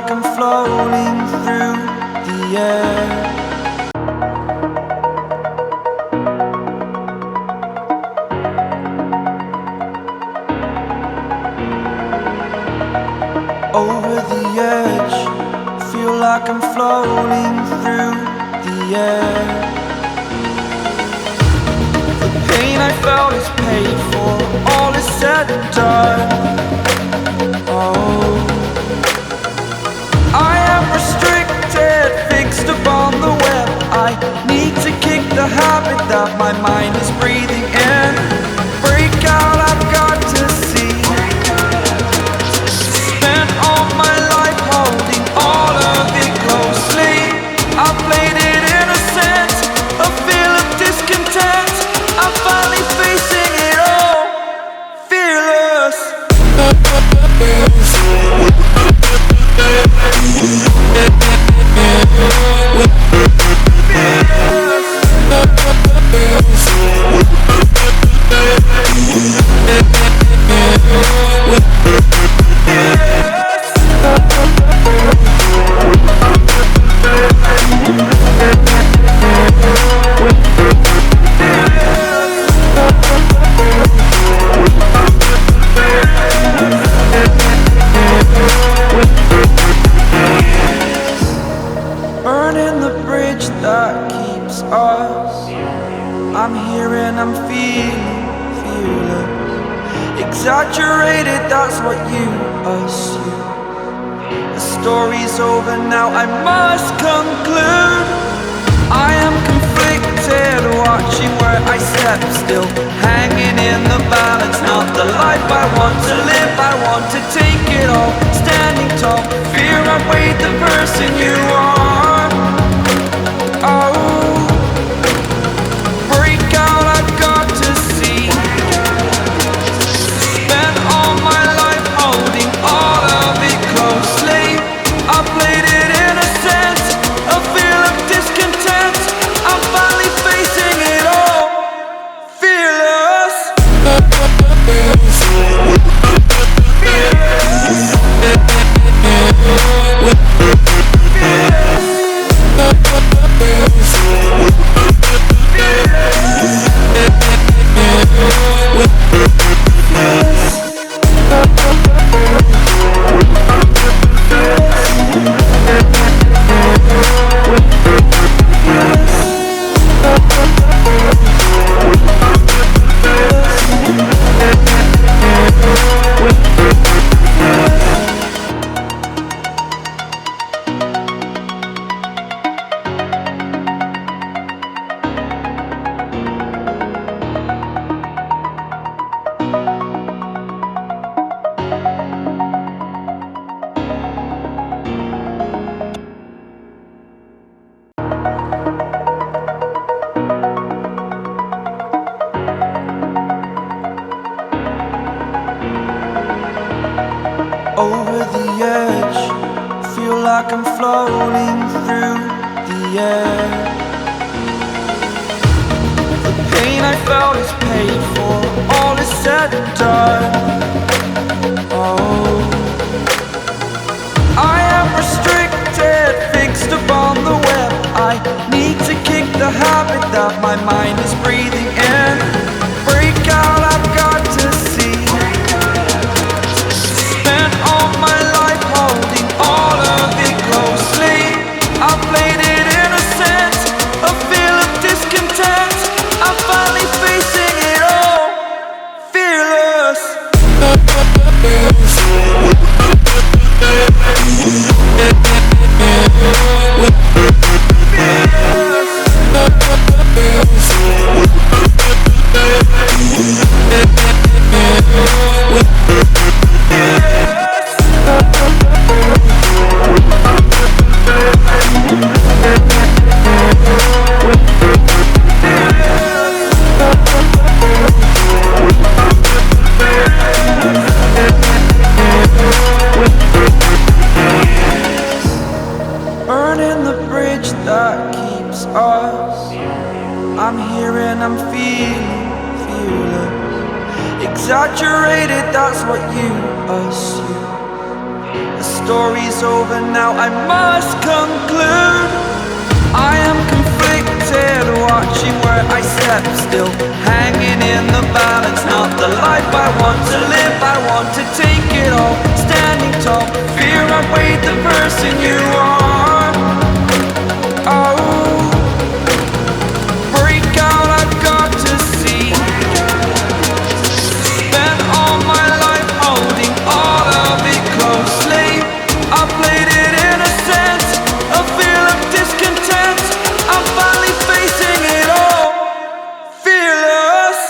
like I'm floating through the air. Over the edge, feel like I'm floating through the air. The pain I felt is paid for, all is said and done. Oh, I am restricted, fixed upon the web. I need to kick the habit that my mind is breathing in. Break out, I've got to see. Spent all my life holding all of it closely. I played it innocent, a feel of discontent. I'm finally facing it all, fearless. Burning the bridge that keeps us. I'm here and I'm feeling fearless. Exaggerated, that's what you assume. The story's over now, I must conclude. I am conflicted, watching where I step still, hanging in the balance. Not the life I want to live, I want to take it all. Standing tall, fear outweighed the person you are. Oh, break out, I've got to see. Spent all my life holding all of it closely. I played it innocent, a feel of discontent. I'm finally facing it all, fearless. Over the edge, feel like I'm floating through the air. The pain I felt is paid for, all is said and done. Oh, I am restricted, fixed upon the web. I need to kick the habit that my mind is breathing in. Break out, I've got to see. Spent all my life holding all of it closely. I played it innocent, a feel of discontent. I'm finally facing it all, fearless. Burning the bridge that keeps us. I'm here and I'm feeling fearless. Exaggerated, that's what you assume. The The story's over now, I must conclude. I am conflicted, watching where I step still, hanging in the balance. Not the life I want to live, I want to take it all. Standing tall, fear I weighed the person you are. Oh, break out, I've got to see. Spent all my life holding all of it closely. I played it innocent, a feel of discontent. I'm finally facing it all, fearless.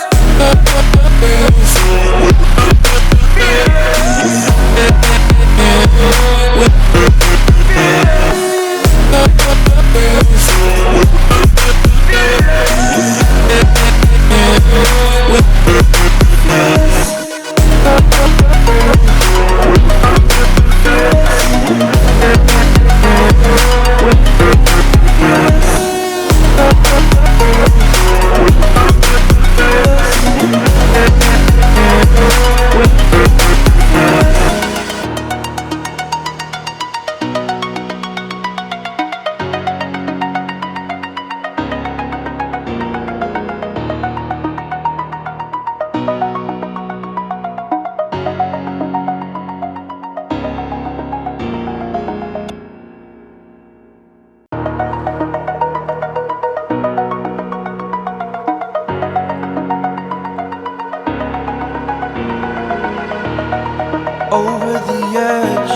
Over the edge,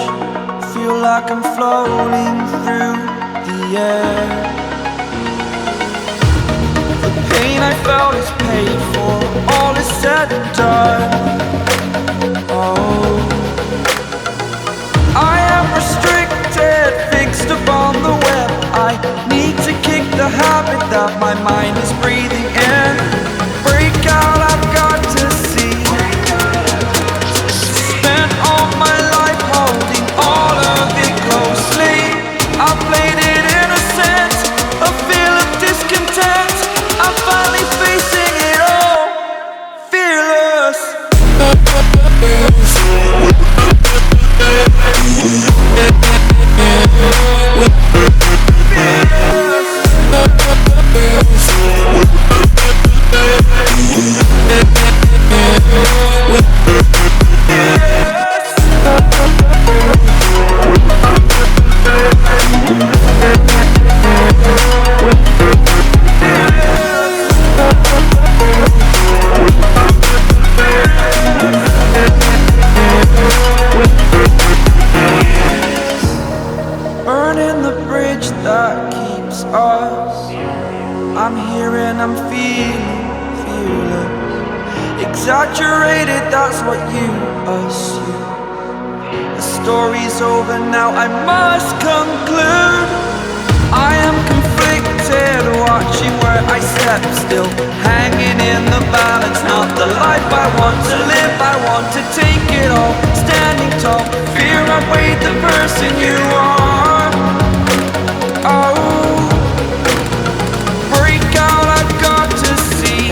feel like I'm floating through the air. The pain I felt is paid for, all is said and done. Oh, I am restricted, fixed upon the web. I need to kick the habit that my mind is breathing in. Break out, I've got to see. Spent all my life holding all of it closely. I played it innocent, a feel of discontent. I'm finally facing it all, fearless. Burning the bridge that keeps us. I'm here and I'm feeling fearless. Exaggerated, that's what you assume. The story's over now, I must conclude. I am conflicted, watching where I step still, hanging in the balance. Not the life I want to live, I want to take it all. Standing tall, fear I weighed the person you are. Oh, break out, I've got to see.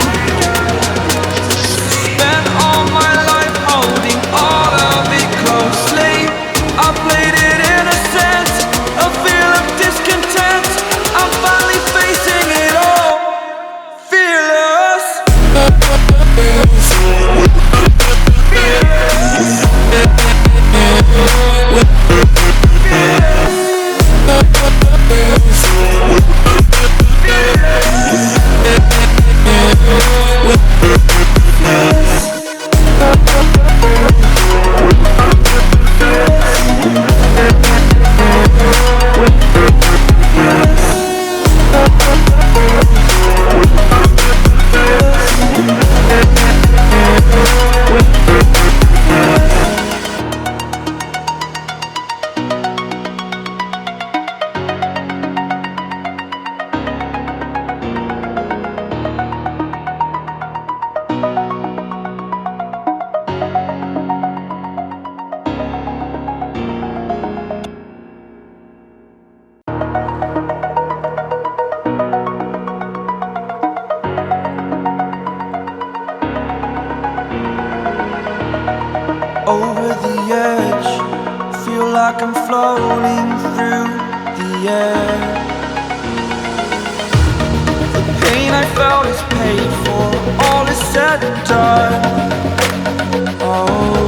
Spent all my life holding all of it closely. I played it innocent, a feel of discontent. I'm finally facing it all, fearless. Fearless. like I'm floating through the air. The pain I felt is paid for, all is said and done. Oh,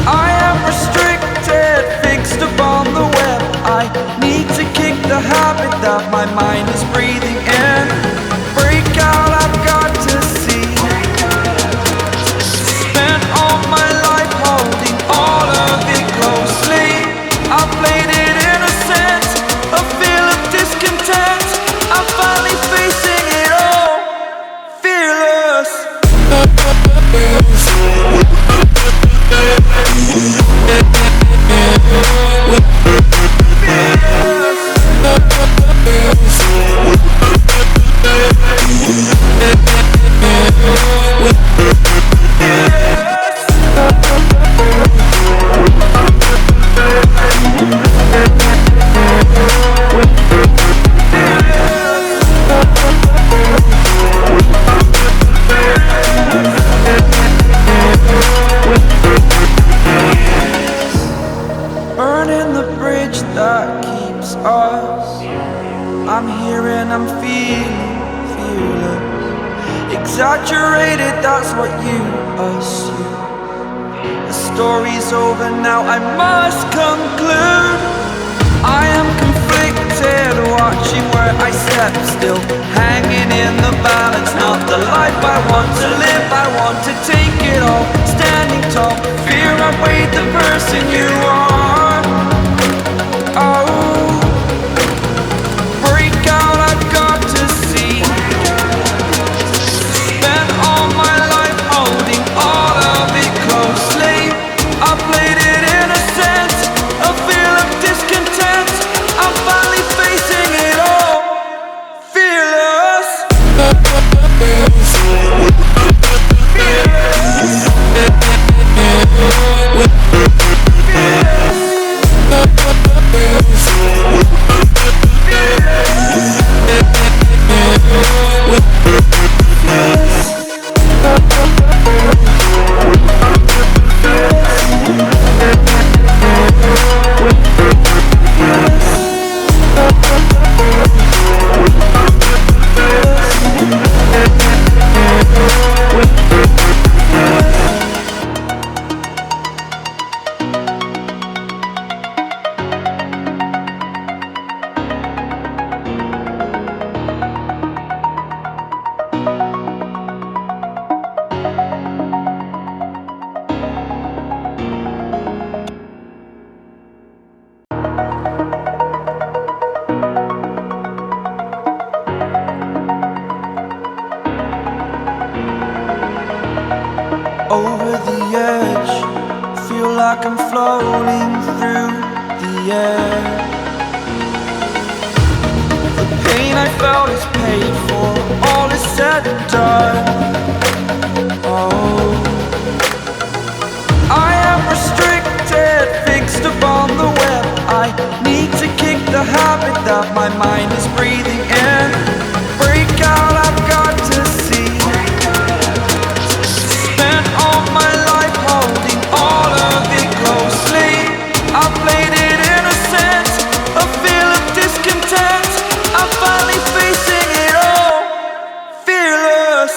I am restricted, fixed upon the web. I need to kick the habit that my mind is breathing in. Break out, I've got to see. Spent all my life holding all of it closely. I played it innocent, a feel of discontent. I'm finally facing it all, fearless. Burning the bridge that keeps us. I'm here and I'm feeling fearless. Exaggerated, that's what you assume. The story's over now, I must conclude. I am conflicted, watching where I step still, hanging in the balance. Not the life I want to live, I want to take it all. Standing tall, fear I weighed the person you are. Oh, break out, I've got to see. Spent all my life holding all of it closely. I played it innocent, a feel of discontent. I'm finally facing it all, fearless. Over the edge, feel like I'm floating through the air. The pain I felt is paid for, all is said and done. Oh, I am restricted, fixed upon the web. I need to kick the habit that my mind is breathing in. Break out, I've got to see. Spent all my life holding all of it closely. I played it innocent, a feel of discontent. I'm finally facing it all, fearless.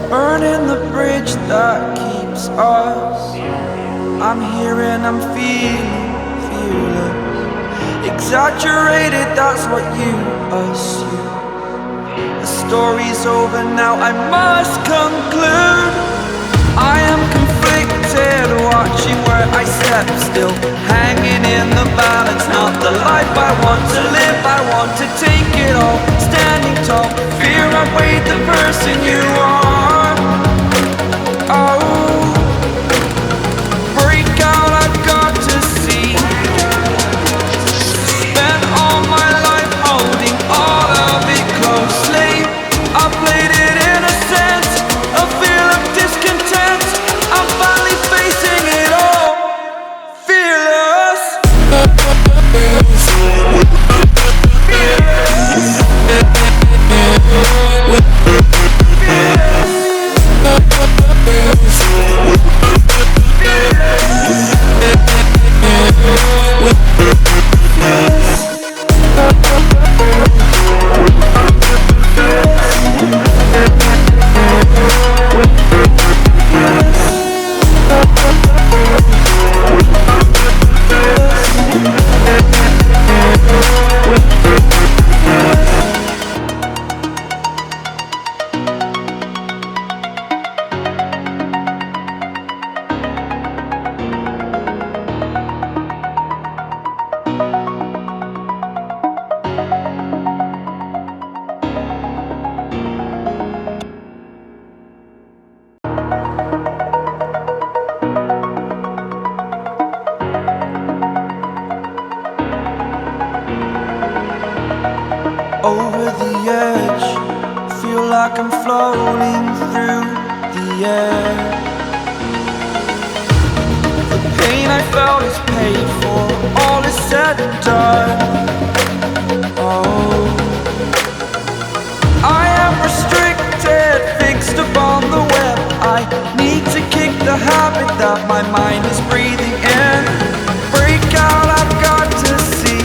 Burning the bridge that keeps us. I'm here and I'm feeling fearless. Exaggerated, that's what you assume. The story's over now, I must conclude. I am conflicted, watching where I step still, hanging in the balance. Not the life I want to live, I want to take it all. Standing tall, fear I weighed the person you are. like I'm floating through the air. The pain I felt is paid for, all is said and done. Oh, I am restricted, fixed upon the web. I need to kick the habit that my mind is breathing in. Break out, I've got to see.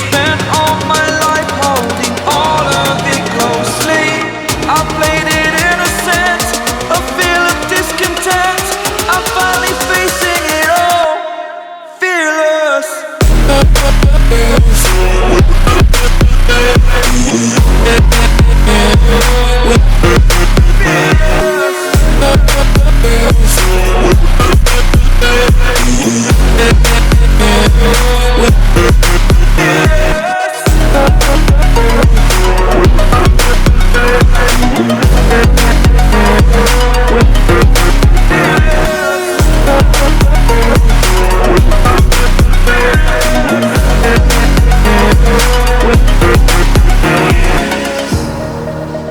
Spent all my life holding all of it closely. I played it innocent, a feel of discontent. I'm finally facing it all, fearless.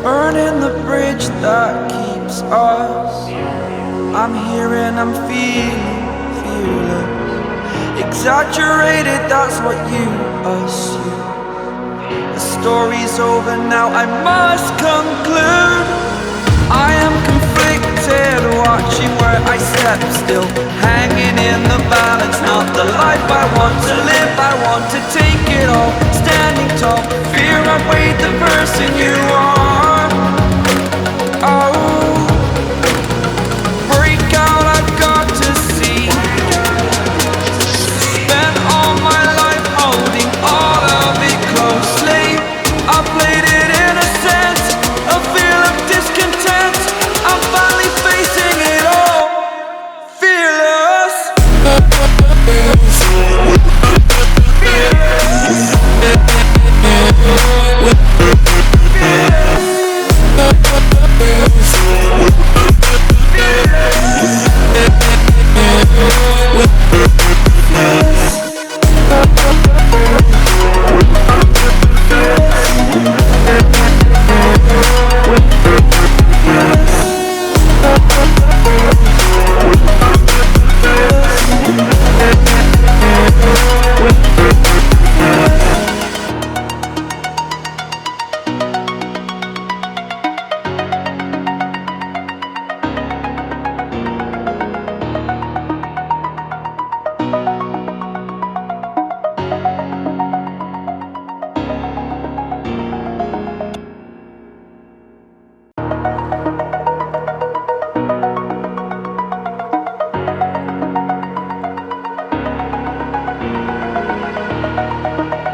Burning the bridge that keeps us. I'm here and I'm feeling fearless. Exaggerated, that's what you assume. The story's over now, I must conclude. I am conflicted, watching where I step still, hanging in the balance. Not the life I want to live, I want to take it all. Standing tall, fear I weighed the person you are. Oh, break out, I've got to see. Spent all my life holding all of it closely. I played it innocent, a feel of discontent. I'm finally facing it all, fearless.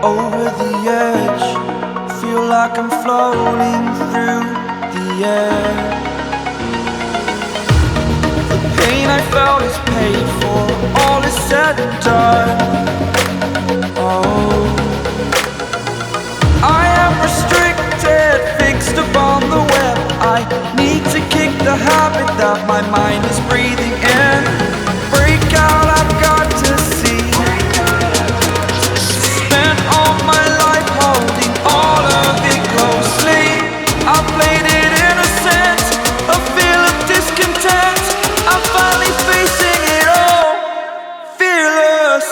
Over the edge, feel like I'm floating through the air. The pain I felt is paid for, all is said and done. Oh, I am restricted, fixed upon the web. I need to kick the habit that my mind is breathing in. Break out, I've got to see. Spent all my life holding all of it closely. I played it innocent, a feel of discontent. I'm finally facing it all, fearless.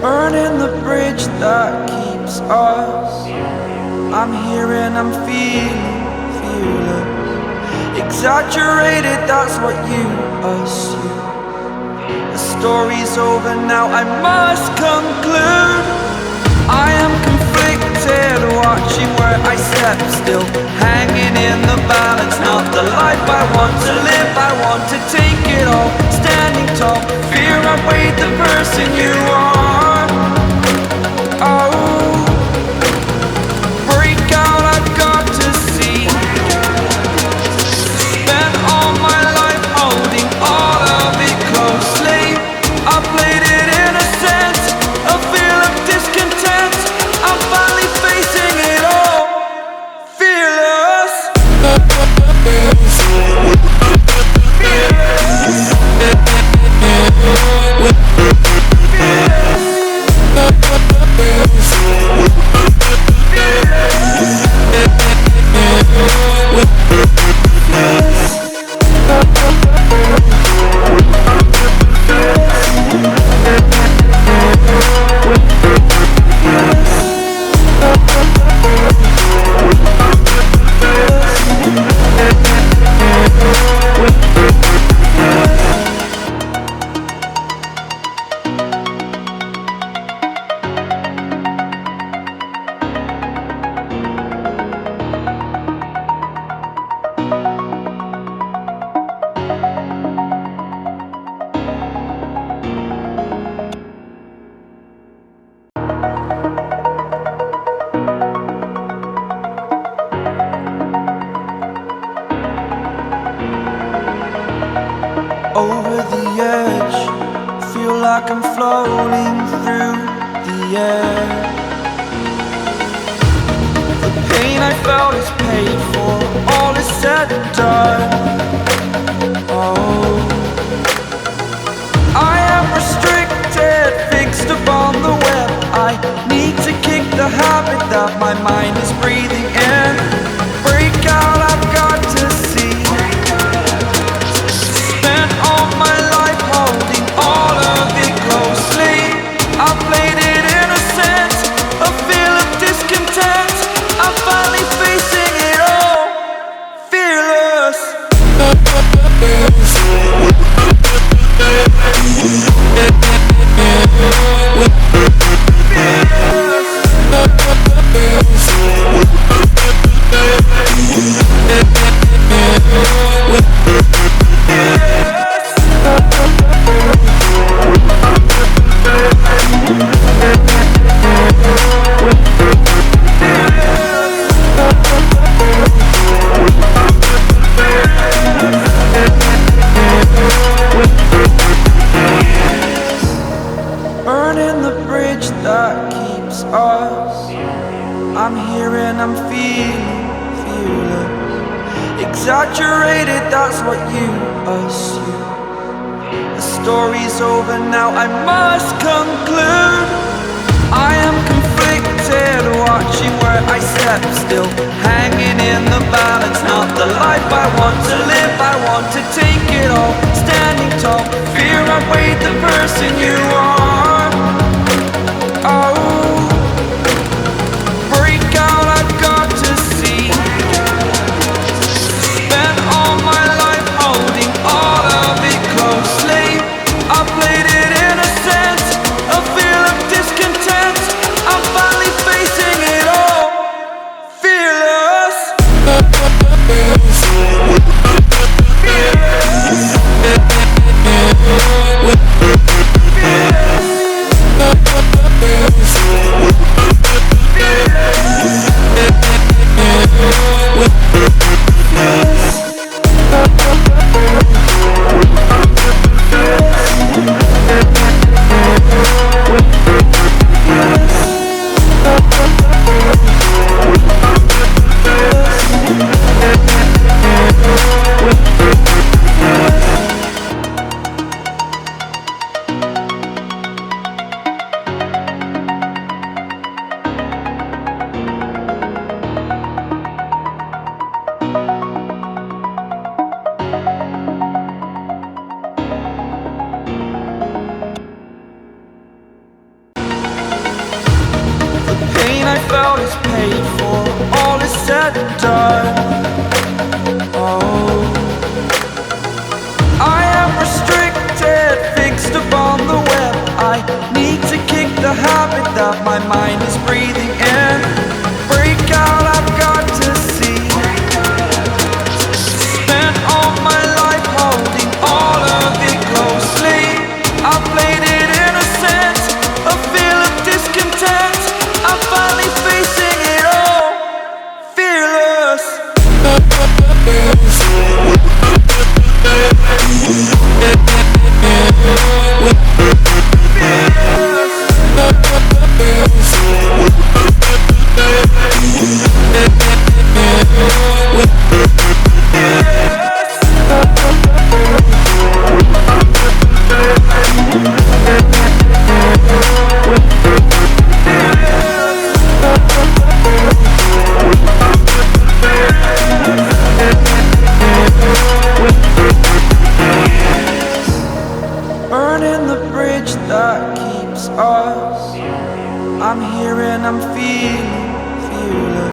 Burning the bridge that keeps us. I'm here and I'm feeling fearless. Exaggerated, that's what you assume. The story's over now, I must conclude. I am conflicted, watching where I step still, hanging in the balance. Not the life I want to live, I want to take it all. Standing tall, fear I weighed the person you are. over the edge. Feel like I'm floating through the air. The pain I felt is paid for, all is said and done. Oh, I am restricted, fixed upon the web. I need to kick the habit that my mind is breathing in. Break out, I've got to see. Spent all my life holding all of it closely. I played it innocent, a feel of discontent. I'm finally facing it all, fearless. Burning the bridge that keeps us. I'm here and I'm feeling fearless. Exaggerated, that's what you assume. The story's over now, I must conclude. I am conflicted, watching where I step still, hanging in the balance. Not the life I want to live, I want to take it all. Standing tall, fear I've weighed the person you are. Oh, break out, I've got to see. Spent all my life holding all of it closely. I played it innocent, a feel of discontent. I'm finally facing it all, fearless. I felt is paid for, all is said and done. Oh, I am restricted, fixed upon the web. I need to kick the habit that my mind is breathing in. Break out, I've got to see. Spent all my life holding all of it closely. I played it innocent, a feel of discontent. I'm finally facing it all, fearless. Burning the bridge that keeps us. I'm here and I'm feeling fearless.